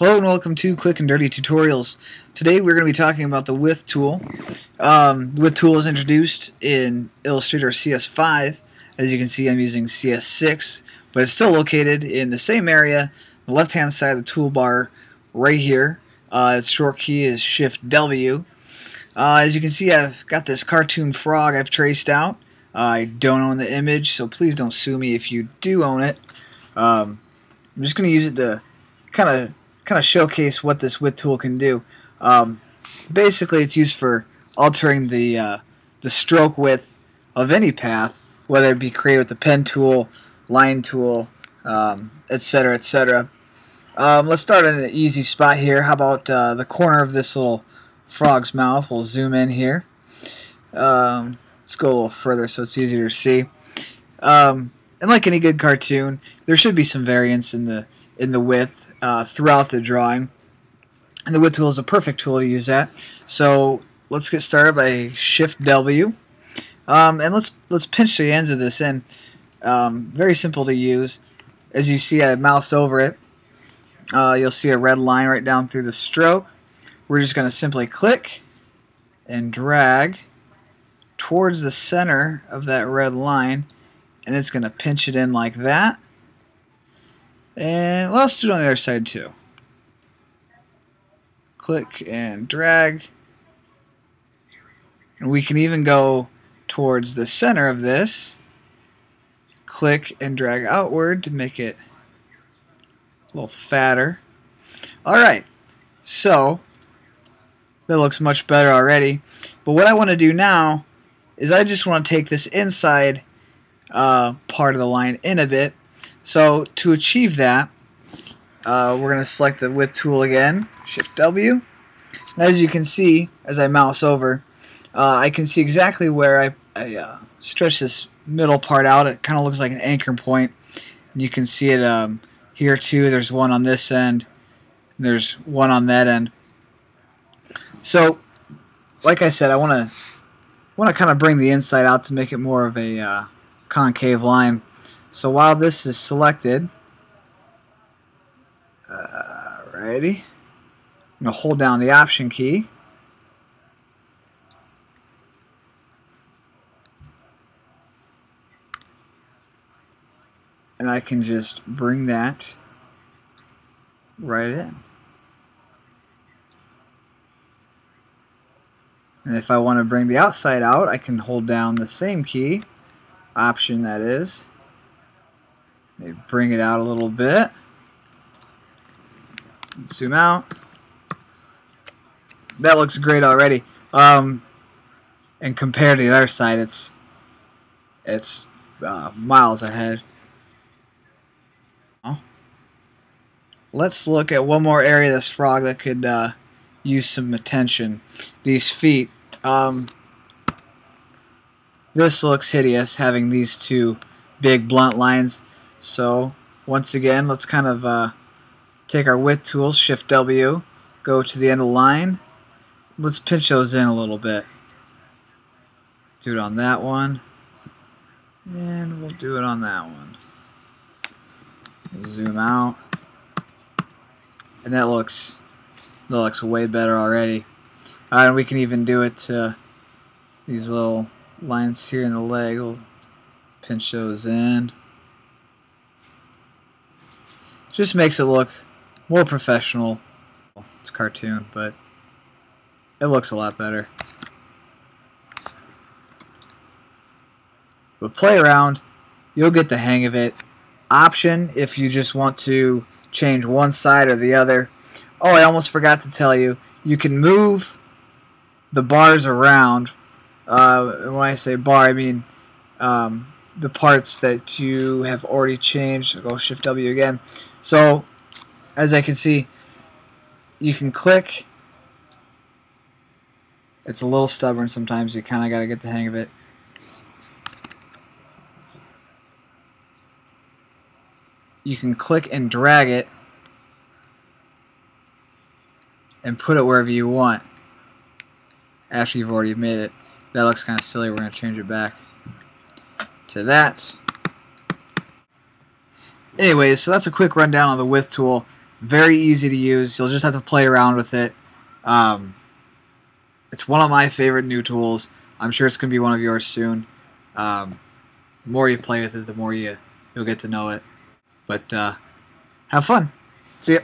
Hello and welcome to Quick and Dirty Tutorials. Today we're going to be talking about the Width tool. The Width tool is introduced in Illustrator CS5. As you can see, I'm using CS6, but it's still located in the same area, the left hand side of the toolbar right here. Its short key is Shift W. As you can see, I've got this cartoon frog I've traced out. I don't own the image, so please don't sue me if you do own it. I'm just going to use it to kind of showcase what this width tool can do. Basically, it's used for altering the stroke width of any path, whether it be created with the pen tool, line tool, etc., etc. Let's start in an easy spot here. How about the corner of this little frog's mouth? We'll zoom in here. Let's go a little further so it's easier to see. And like any good cartoon, there should be some variance in the width throughout the drawing, and the width tool is a perfect tool to use that. So let's get started by Shift W, and let's pinch the ends of this in. Very simple to use. As you see, I mouse over it. You'll see a red line right down through the stroke. We're just going to simply click and drag towards the center of that red line, and it's going to pinch it in like that. And let's do it on the other side too. Click and drag. And we can even go towards the center of this. Click and drag outward to make it a little fatter. Alright, so that looks much better already. But what I want to do now is I just want to take this inside part of the line in a bit. So to achieve that, we're going to select the width tool again, Shift W. And as you can see, as I mouse over, I can see exactly where I stretch this middle part out. It kind of looks like an anchor point. And you can see it here too. There's one on this end, and there's one on that end. So, like I said, I want to kind of bring the inside out to make it more of a concave line. So while this is selected, righty, I'm going to hold down the Option key. And I can just bring that right in. And if I want to bring the outside out, I can hold down the same key, Option that is. Maybe bring it out a little bit. Zoom out. That looks great already. And compared to the other side, it's miles ahead. Let's look at one more area of this frog that could use some attention. These feet. This looks hideous, having these two big blunt lines. So once again, let's kind of take our width tool, Shift W, go to the end of the line. Let's pinch those in a little bit. Do it on that one, and we'll do it on that one. We'll zoom out, and that looks way better already. And we can even do it to these little lines here in the leg. We'll pinch those in. Just makes it look more professional. It's a cartoon, but it looks a lot better. But play around, you'll get the hang of it. Option if you just want to change one side or the other. Oh, I almost forgot to tell you, you can move the bars around. When I say bar, I mean the parts that you have already changed. I'll go Shift W again. So, as I can see, you can click. It's a little stubborn sometimes. You kind of got to get the hang of it. You can click and drag it and put it wherever you want after you've already made it. That looks kind of silly. We're going to change it back to that. Anyways, so that's a quick rundown on the width tool. Very easy to use. You'll just have to play around with it. It's one of my favorite new tools. I'm sure it's going to be one of yours soon. The more you play with it, the more you'll get to know it. But have fun. See ya.